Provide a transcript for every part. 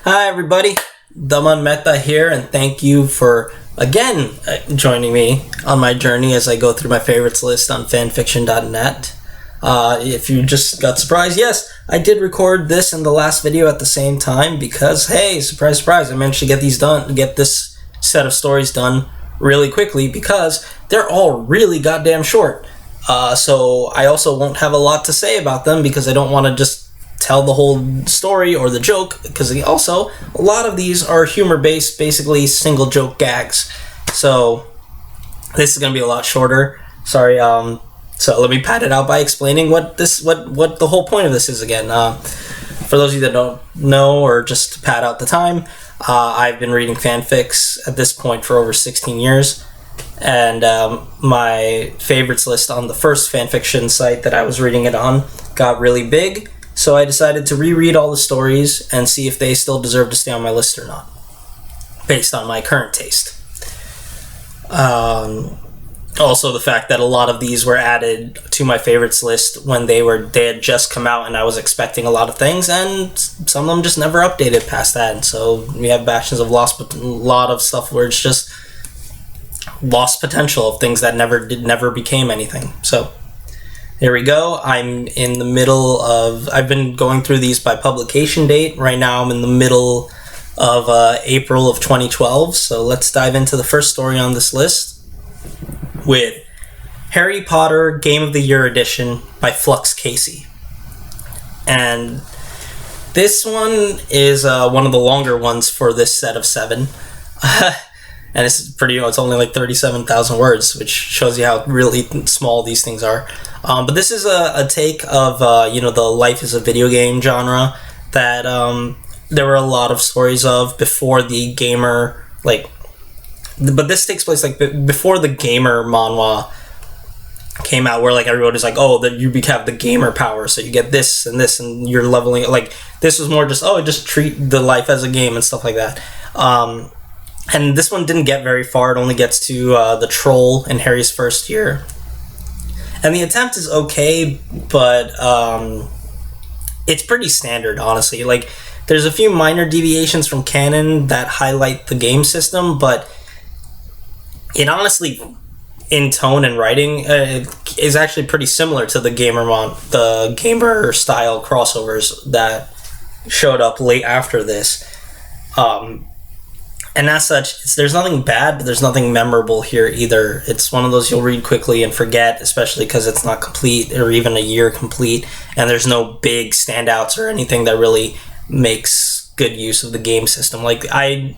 Hi everybody, Dhaman Mehta here, and thank you for again joining me on my journey as I go through my favorites list on fanfiction.net. If you just got surprised, yes, I did record this and the last video at the same time because, hey, surprise, surprise, I managed to get this set of stories done really quickly because they're all really goddamn short. So I also won't have a lot to say about them because I don't want to just tell the whole story or the joke, because also a lot of these are humor based, basically single joke gags. So this is going to be a lot shorter. Sorry. So let me pad it out by explaining what the whole point of this is again. For those of you that don't know, or just to pad out the time, I've been reading fanfics at this point for over 16 years. And my favorites list on the first fanfiction site that I was reading it on got really big. So I decided to reread all the stories and see if they still deserve to stay on my list or not, based on my current taste. Also, the fact that a lot of these were added to my favorites list when they had just come out, and I was expecting a lot of things, and some of them just never updated past that. And so we have bastions of lost, but a lot of stuff where it's just lost potential of things that never became anything. So here we go. I'm in the middle of... I've been going through these by publication date. Right now I'm in the middle of April of 2012. So let's dive into the first story on this list with Harry Potter Game of the Year Edition by Flux Casey. And this one is one of the longer ones for this set of 7. And it's only like 37,000 words, which shows you how really small these things are. But this is a take of, the life is a video game genre that there were a lot of stories of before the gamer, but this takes place before the gamer manhwa came out, where everyone is that you have the gamer power, so you get this and you're leveling it. This was more just treat the life as a game and stuff like that. And this one didn't get very far. It only gets to the troll in Harry's first year. And the attempt is okay, but it's pretty standard, honestly. There's a few minor deviations from canon that highlight the game system, but it honestly, in tone and writing, is actually pretty similar to the gamer style crossovers that showed up late after this. And as such, there's nothing bad, but there's nothing memorable here either. It's one of those you'll read quickly and forget, especially because it's not complete or even a year complete, and there's no big standouts or anything that really makes good use of the game system. I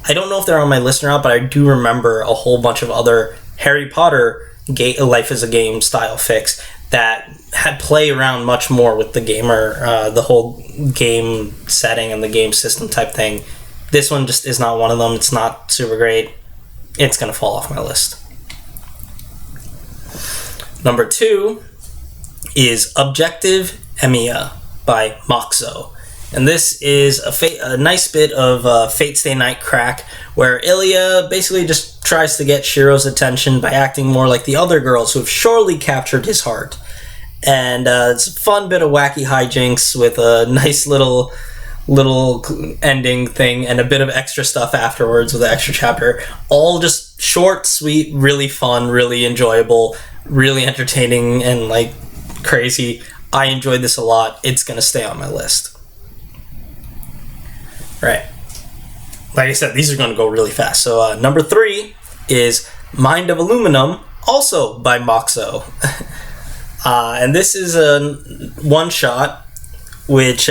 don't know if they're on my list or not, but I do remember a whole bunch of other Harry Potter life as a game style fics that had play around much more with the gamer, the whole game setting and the game system type thing. This one just is not one of them. It's not super great. It's going to fall off my list. Number 2 is Objective Emea by Moczo. And this is a nice bit of Fate Stay Night crack, where Ilya basically just tries to get Shiro's attention by acting more like the other girls who have surely captured his heart. And it's a fun bit of wacky hijinks with a nice little ending thing and a bit of extra stuff afterwards with the extra chapter. All just short, sweet, really fun, really enjoyable, really entertaining, and crazy. I enjoyed this a lot. It's gonna stay on my list. Right. Like I said, these are gonna go really fast. So number 3 is Mind of Aluminum, also by Moczo. And this is a one-shot, which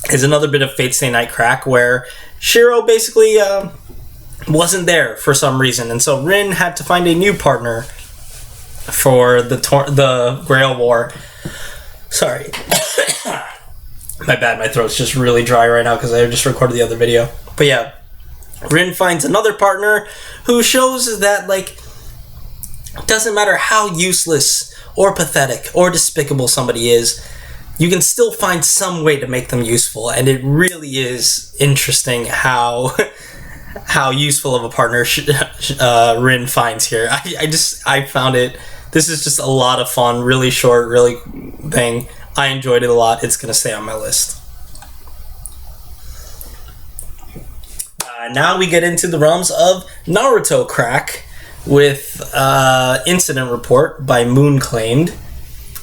is another bit of Fate Stay Night crack, where Shiro basically wasn't there for some reason, and so Rin had to find a new partner for the Grail War. Sorry. My bad, my throat's just really dry right now because I just recorded the other video. But yeah, Rin finds another partner who shows that, doesn't matter how useless or pathetic or despicable somebody is, you can still find some way to make them useful, and it really is interesting how useful of a partner Rin finds here. I found it. This is just a lot of fun, really short, really thing. I enjoyed it a lot. It's gonna stay on my list. Now we get into the realms of Naruto crack with Incident Report by Moon Claimed.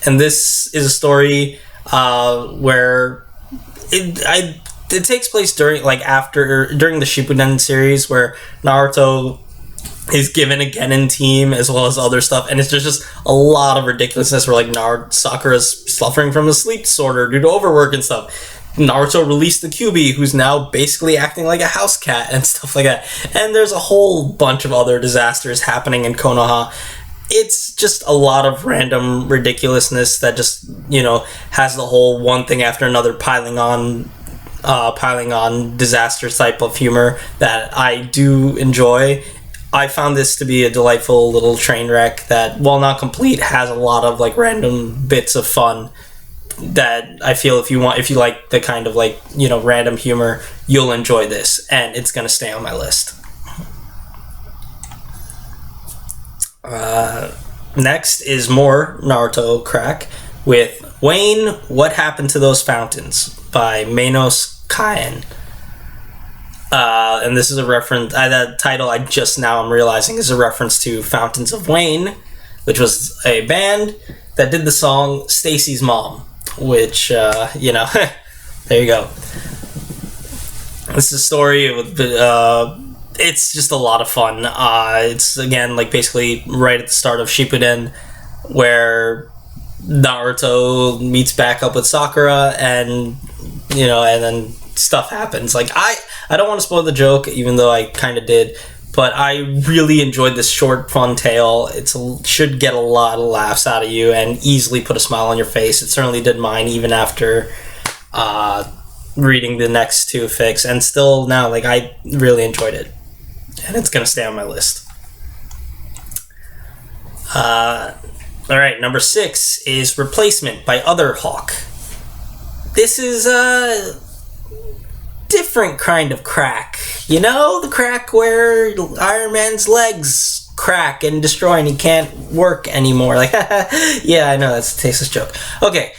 And this is a story where it takes place during the Shippuden series, where Naruto is given a Genin team as well as other stuff, and it's just a lot of ridiculousness where like Sakura's suffering from a sleep disorder due to overwork and stuff. Naruto released the Kyuubi, who's now basically acting like a house cat and stuff like that. And there's a whole bunch of other disasters happening in Konoha. It's just a lot of random ridiculousness that just, has the whole one thing after another piling on disaster type of humor that I do enjoy. I found this to be a delightful little train wreck that, while not complete, has a lot of like random bits of fun that I feel if you like the kind of like, random humor, you'll enjoy this, and it's gonna stay on my list. Next is more Naruto crack with Wayne, What Happened to Those Fountains by Manos Kaien. And this is a reference, that title I'm realizing is a reference to Fountains of Wayne, which was a band that did the song Stacy's Mom, which, there you go. This is a story with, it's just a lot of fun. It's, again, like basically right at the start of Shippuden, where Naruto meets back up with Sakura, and, and then stuff happens. Like, I don't want to spoil the joke, even though I kind of did, but I really enjoyed this short, fun tale. It should get a lot of laughs out of you and easily put a smile on your face. It certainly did mine, even after reading the next two fics, and still now, like, I really enjoyed it, and it's gonna stay on my list. Alright, number 6 is Replacement by Other Hawk. This is a different kind of crack. The crack where Iron Man's legs crack and destroy and he can't work anymore. Like, yeah, I know, that's a tasteless joke. Okay,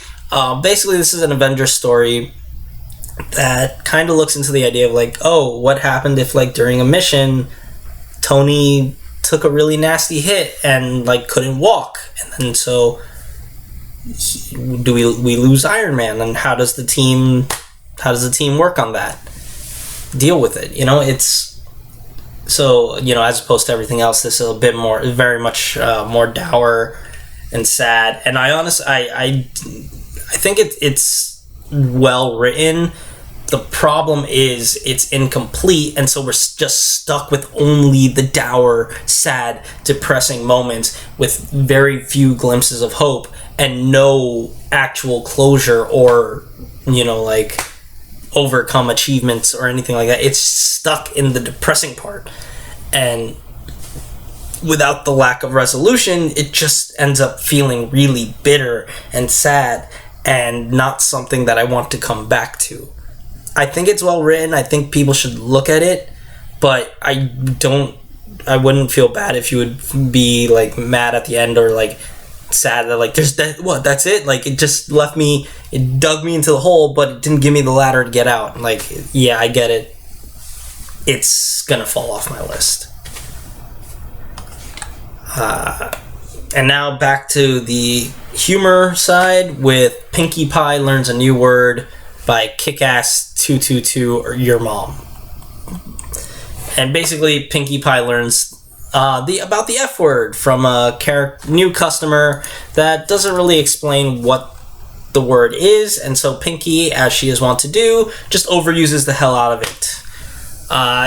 basically this is an Avengers story that kind of looks into the idea of like, oh, what happened if like during a mission Tony took a really nasty hit and like couldn't walk, and then so do we lose Iron Man, and how does the team work on that, deal with it? It's so, as opposed to everything else, this is a bit more, very much more dour and sad, and I think it's well written. The problem is it's incomplete, and so we're just stuck with only the dour, sad, depressing moments with very few glimpses of hope and no actual closure or, like, overcome achievements or anything like that. It's stuck in the depressing part, and without the lack of resolution, it just ends up feeling really bitter and sad and not something that I want to come back to. I think it's well written. I think people should look at it, but I wouldn't feel bad if you would be like mad at the end or like sad that like that's it? Like, it just dug me into the hole, but it didn't give me the ladder to get out. Like, yeah, I get it. It's gonna fall off my list. And now back to the humor side with Pinkie Pie Learns a New Word by Kickass 222 or Your Mom. And basically Pinkie Pie learns about the F word from a new customer that doesn't really explain what the word is, and so Pinkie, as she is wont to do, just overuses the hell out of it.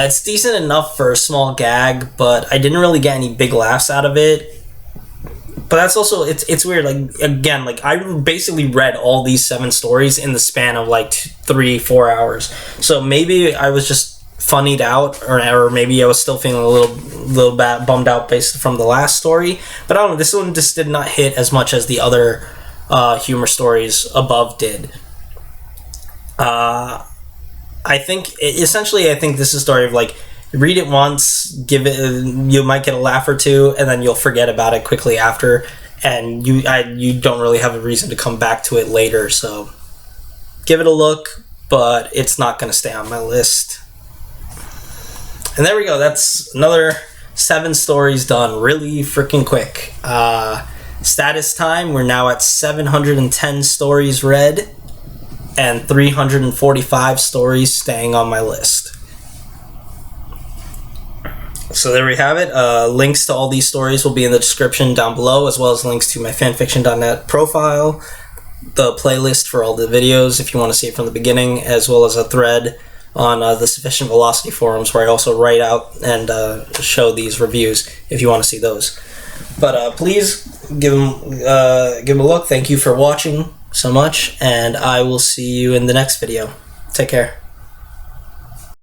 It's decent enough for a small gag, but I didn't really get any big laughs out of it. But that's also, it's weird, like, again, like, I basically read all these 7 stories in the span of, like, 3-4 hours. So maybe I was just funnied out, or maybe I was still feeling a little bummed out based from the last story. But I don't know, this one just did not hit as much as the other humor stories above did. I think this is a story of, like, read it once, you might get a laugh or two, and then you'll forget about it quickly after, and you don't really have a reason to come back to it later, so give it a look, but it's not going to stay on my list. And there we go. That's another 7 stories done really freaking quick. Status time, we're now at 710 stories read and 345 stories staying on my list. So there we have it. Links to all these stories will be in the description down below, as well as links to my fanfiction.net profile, the playlist for all the videos if you want to see it from the beginning, as well as a thread on the Sufficient Velocity forums where I also write out and show these reviews if you want to see those. But please give them a look. Thank you for watching so much, and I will see you in the next video. Take care.